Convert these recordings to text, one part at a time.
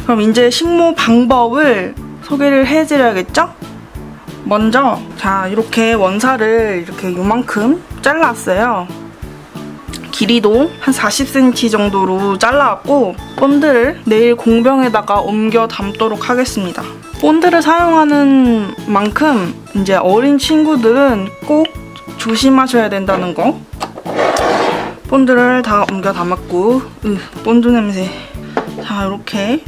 그럼 이제 식모 방법을 소개를 해드려야겠죠? 먼저 자 이렇게 원사를 이렇게 요만큼 잘라왔어요. 길이도 한 40cm 정도로 잘라왔고 본드를 내일 공병에다가 옮겨 담도록 하겠습니다. 본드를 사용하는 만큼 이제 어린 친구들은 꼭 조심하셔야 된다는 거. 본드를 다 옮겨 담았고 본드 냄새. 자 이렇게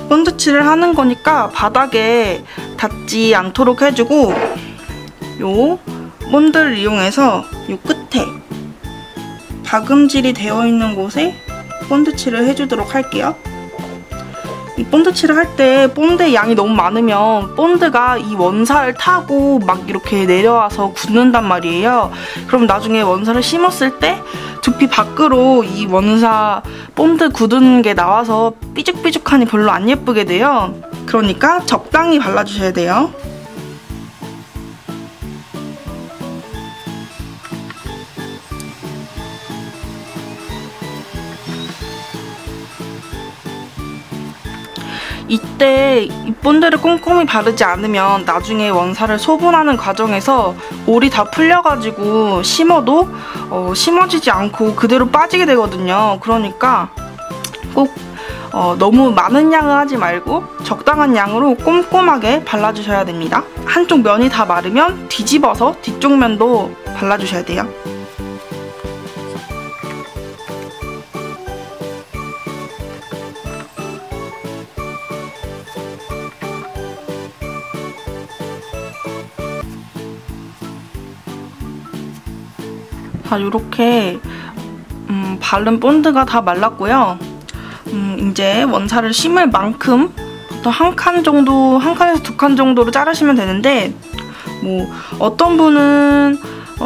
본드칠을 하는 거니까 바닥에 닿지 않도록 해주고 요 본드를 이용해서 요 끝에 박음질이 되어 있는 곳에 본드칠을 해주도록 할게요. 이 본드칠을 할 때 본드의 양이 너무 많으면 본드가 이 원사를 타고 막 이렇게 내려와서 굳는단 말이에요. 그럼 나중에 원사를 심었을 때 두피 밖으로 이 원사 본드 굳은 게 나와서 삐죽삐죽하니 별로 안 예쁘게 돼요. 그러니까 적당히 발라주셔야 돼요. 이때 이 본드를 꼼꼼히 바르지 않으면 나중에 원사를 소분하는 과정에서 올이 다 풀려가지고 심어도 심어지지 않고 그대로 빠지게 되거든요. 그러니까 꼭 너무 많은 양을 하지 말고 적당한 양으로 꼼꼼하게 발라주셔야 됩니다. 한쪽 면이 다 마르면 뒤집어서 뒤쪽 면도 발라주셔야 돼요. 자, 이렇게 바른 본드가 다 말랐고요. 이제 원사를 심을 만큼 보통 한 칸 정도, 한 칸에서 두 칸 정도로 자르시면 되는데 뭐 어떤 분은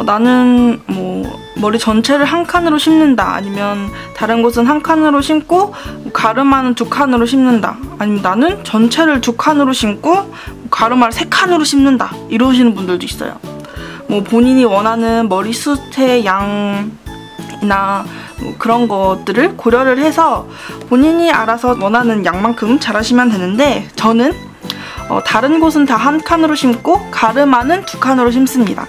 나는 뭐 머리 전체를 한 칸으로 심는다, 아니면 다른 곳은 한 칸으로 심고 가르마는 두 칸으로 심는다, 아니면 나는 전체를 두 칸으로 심고 가르마를 세 칸으로 심는다, 이러시는 분들도 있어요. 뭐 본인이 원하는 머리숱의 양이나 뭐 그런 것들을 고려를 해서 본인이 알아서 원하는 양만큼 자르시면 되는데, 저는 다른 곳은 다 한 칸으로 심고 가르마는 두 칸으로 심습니다.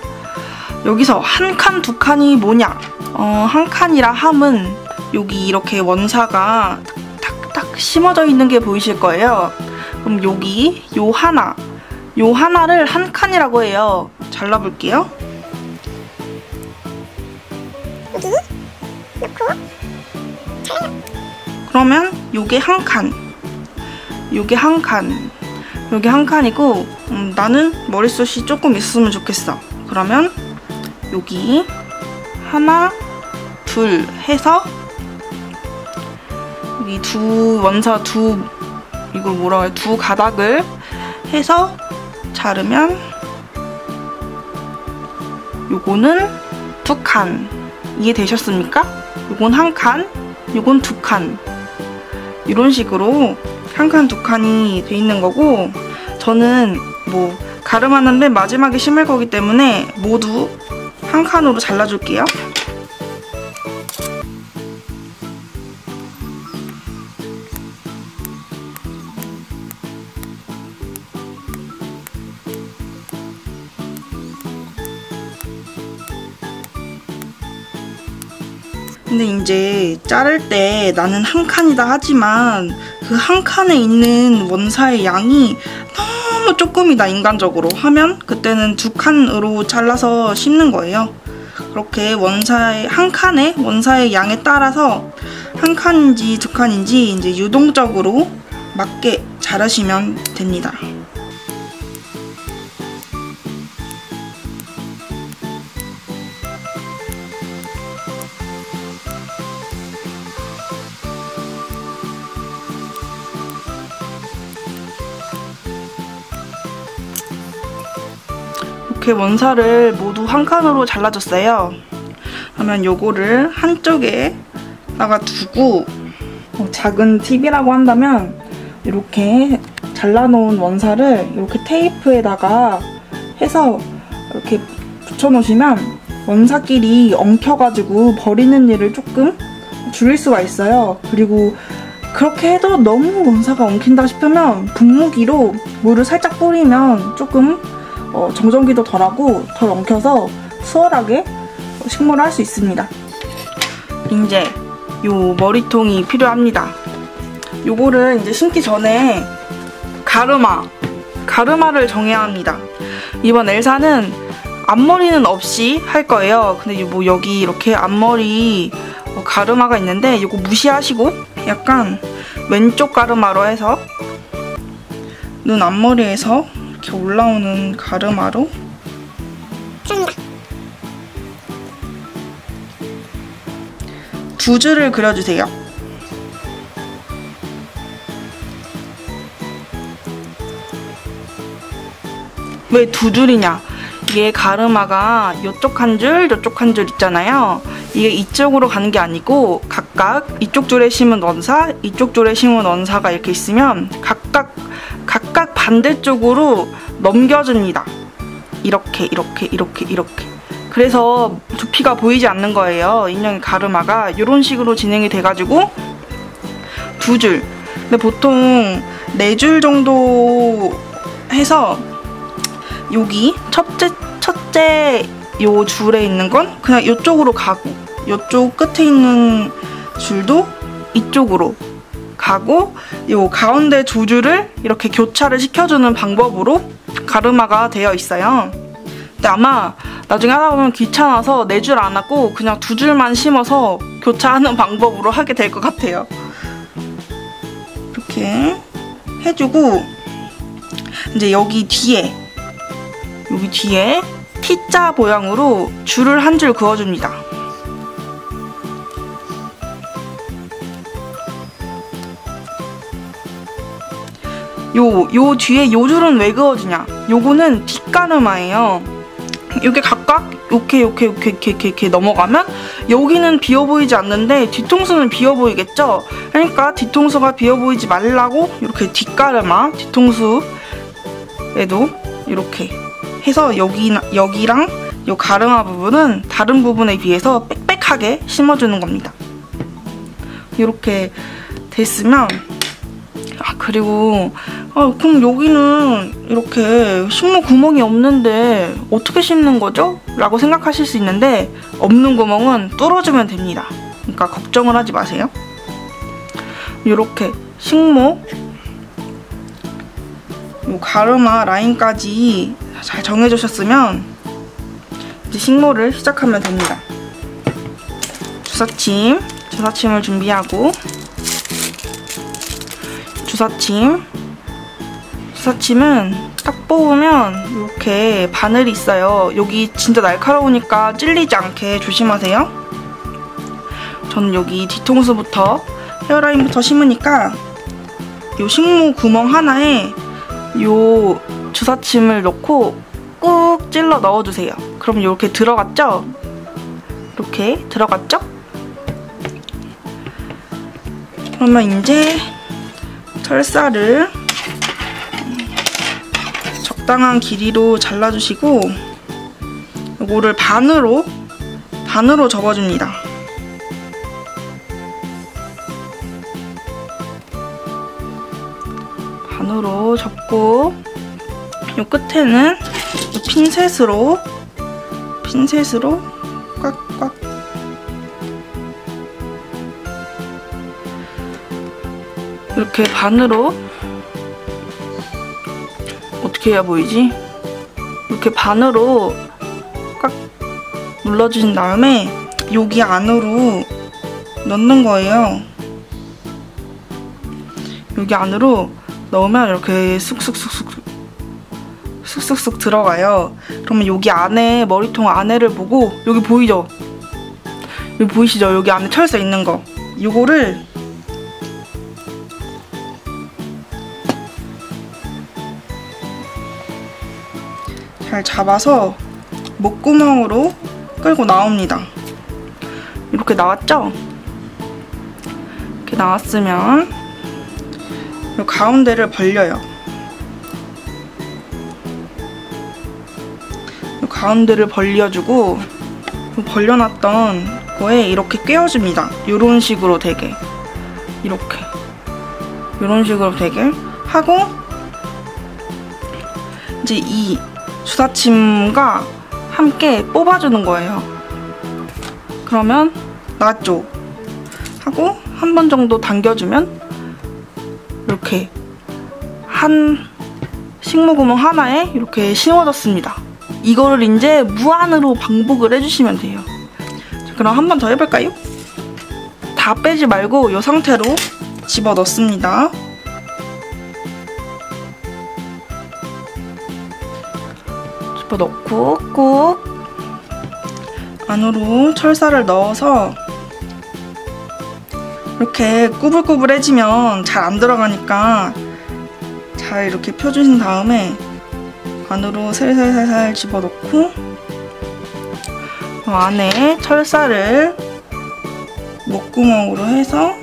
여기서 한 칸, 두 칸이 뭐냐? 한 칸이라 함은 여기 이렇게 원사가 탁탁 심어져 있는 게 보이실 거예요. 그럼 여기 요 하나를 한 칸이라고 해요. 잘라볼게요. 여기 놓고 그러면 요게 한 칸, 요게 한 칸, 요게 한 칸이고 나는 머리숱이 조금 있으면 좋겠어. 그러면 여기 하나, 둘 해서 여기 두 원사 이걸 뭐라고 해요? 두 가닥을 해서 자르면 요거는 두 칸. 이해되셨습니까? 요건 한 칸, 요건 두 칸. 이런 식으로 한 칸, 두 칸이 돼 있는 거고, 저는 뭐 가르마는 맨 마지막에 심을 거기 때문에 모두 한 칸으로 잘라줄게요. 근데 이제 자를 때 나는 한 칸이다 하지만 그 한 칸에 있는 원사의 양이 너무 조금이다, 인간적으로 하면 그때는 두 칸으로 잘라서 심는 거예요. 그렇게 원사의 한 칸에 원사의 양에 따라서 한 칸인지 두 칸인지 이제 유동적으로 맞게 자르시면 됩니다. 이렇게 원사를 모두 한 칸으로 잘라줬어요. 그러면 요거를 한쪽에다가 두고, 작은 팁이라고 한다면 이렇게 잘라놓은 원사를 이렇게 테이프에다가 해서 이렇게 붙여놓으시면 원사끼리 엉켜가지고 버리는 일을 조금 줄일 수가 있어요. 그리고 그렇게 해도 너무 원사가 엉킨다 싶으면 분무기로 물을 살짝 뿌리면 조금 정전기도 덜하고 덜 엉켜서 수월하게 식물을 할 수 있습니다. 이제 요 머리통이 필요합니다. 요거를 이제 심기 전에 가르마를 정해야 합니다. 이번 엘사는 앞머리는 없이 할 거예요. 근데 뭐 여기 이렇게 앞머리 가르마가 있는데 이거 무시하시고 약간 왼쪽 가르마로 해서 눈 앞머리에서 이렇게 올라오는 가르마로 두 줄을 그려주세요. 왜 두 줄이냐? 이게 가르마가 이쪽 한 줄, 이쪽 한 줄 있잖아요. 이게 이쪽으로 가는 게 아니고 각각 이쪽 줄에 심은 원사, 이쪽 줄에 심은 원사가 이렇게 있으면 각각 반대쪽으로 넘겨줍니다. 이렇게. 그래서 두피가 보이지 않는 거예요. 인형의 가르마가 이런 식으로 진행이 돼가지고 두 줄. 근데 보통 4줄 정도 해서 여기 첫째 요 줄에 있는 건 그냥 이쪽으로 가고 이쪽 끝에 있는 줄도 이쪽으로 가고 요 가운데 두 줄을 이렇게 교차를 시켜주는 방법으로 가르마가 되어 있어요. 근데 아마 나중에 하다 보면 귀찮아서 4줄 안 하고 그냥 2줄만 심어서 교차하는 방법으로 하게 될 것 같아요. 이렇게 해주고 이제 여기 뒤에 T자 모양으로 줄을 한 줄 그어줍니다. 요 뒤에 요 줄은 왜 그어주냐? 요거는 뒷가르마예요. 이게 각각 이렇게 넘어가면 여기는 비어 보이지 않는데 뒤통수는 비어 보이겠죠? 그러니까 뒤통수가 비어 보이지 말라고 이렇게 뒷가르마, 뒤통수에도 이렇게 해서 여기랑 요 가르마 부분은 다른 부분에 비해서 빽빽하게 심어주는 겁니다. 이렇게 됐으면 그리고 그럼 여기는 이렇게 식물 구멍이 없는데 어떻게 심는 거죠? 라고 생각하실 수 있는데 없는 구멍은 뚫어주면 됩니다. 그러니까 걱정을 하지 마세요. 이렇게 식목 요 가르마 라인까지 잘 정해주셨으면 이제 식모를 시작하면 됩니다. 주사침을 준비하고 주사침은 딱 뽑으면 이렇게 바늘이 있어요. 여기 진짜 날카로우니까 찔리지 않게 조심하세요. 저는 여기 뒤통수부터 헤어라인부터 심으니까 요 식모 구멍 하나에 요 주사침을 넣고 꾹 찔러 넣어주세요. 그럼 이렇게 들어갔죠? 이렇게 들어갔죠? 그러면 이제 철사를 적당한 길이로 잘라주시고 이거를 반으로 접어줍니다. 반으로 접고 이 끝에는 이 핀셋으로 꽉꽉 이렇게 반으로 어떻게 해야 보이지? 이렇게 반으로 꽉 눌러주신 다음에 여기 안으로 넣는 거예요. 여기 안으로 넣으면 이렇게 쑥쑥 들어가요. 그러면 여기 안에 머리통 안에를 보고 여기 보이죠? 여기 보이시죠? 여기 안에 철사 있는 거. 이거를 잘 잡아서 목구멍으로 끌고 나옵니다. 이렇게 나왔죠? 이렇게 나왔으면 이 가운데를 벌려요. 이 가운데를 벌려주고 벌려놨던 거에 이렇게 꿰어줍니다. 이런 식으로 되게 이렇게 이런 식으로 되게 하고 이제 이 주사침과 함께 뽑아주는 거예요. 그러면 나왔죠? 하고 한 번 정도 당겨주면 이렇게 한 식모구멍 하나에 이렇게 심어졌습니다. 이거를 이제 무한으로 반복을 해주시면 돼요. 자, 그럼 한 번 더 해볼까요? 다 빼지 말고 이 상태로 집어넣습니다. 집어넣고 꾹 안으로 철사를 넣어서 이렇게 꾸불꾸불해지면 잘 안 들어가니까 잘 이렇게 펴주신 다음에 안으로 살살살살 집어넣고 안에 철사를 목구멍으로 해서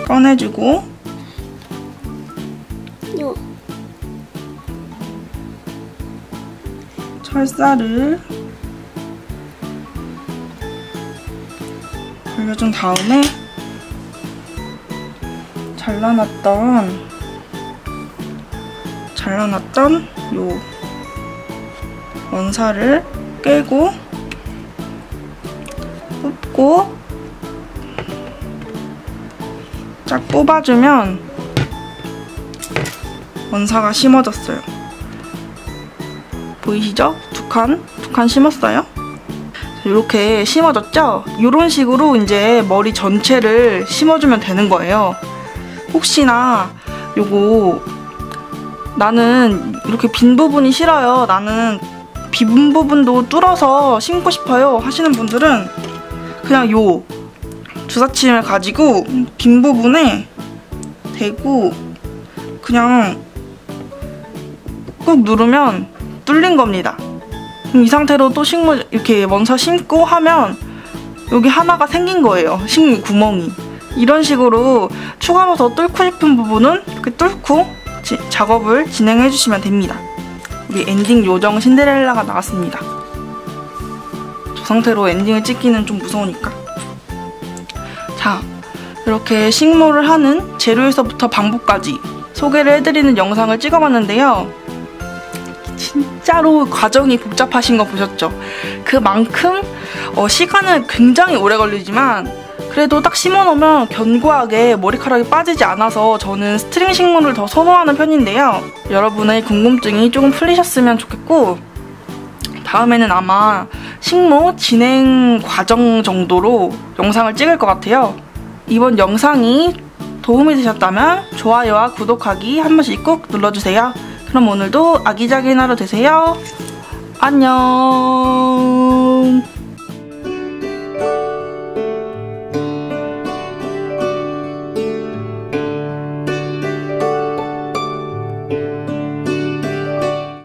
꺼내주고 철사를 돌려준 다음에 잘라놨던 요 원사를 깨고 뽑고 쫙 뽑아주면 원사가 심어졌어요. 보이시죠? 두 칸 심었어요. 이렇게 심어졌죠? 이런 식으로 이제 머리 전체를 심어주면 되는 거예요. 혹시나 요거 나는 이렇게 빈 부분이 싫어요, 나는 빈 부분도 뚫어서 심고 싶어요 하시는 분들은 그냥 요 주사침을 가지고 빈 부분에 대고 그냥 꾹 누르면 뚫린 겁니다. 그럼 이 상태로 또 이렇게 원사 심고 하면 여기 하나가 생긴 거예요, 식물 구멍이. 이런 식으로 추가로 더 뚫고 싶은 부분은 이렇게 뚫고 작업을 진행해 주시면 됩니다. 우리 엔딩 요정 신데렐라가 나왔습니다. 저 상태로 엔딩을 찍기는 좀 무서우니까. 자, 이렇게 식모를 하는 재료에서부터 방법까지 소개를 해드리는 영상을 찍어봤는데요. 진짜로 과정이 복잡하신 거 보셨죠? 그만큼 시간은 굉장히 오래 걸리지만 그래도 딱 심어놓으면 견고하게 머리카락이 빠지지 않아서 저는 스트링 식모를 더 선호하는 편인데요. 여러분의 궁금증이 조금 풀리셨으면 좋겠고 다음에는 아마 식모 진행 과정 정도로 영상을 찍을 것 같아요. 이번 영상이 도움이 되셨다면 좋아요와 구독하기 한 번씩 꼭 눌러주세요. 그럼 오늘도 아기자기한 하루 되세요. 안녕.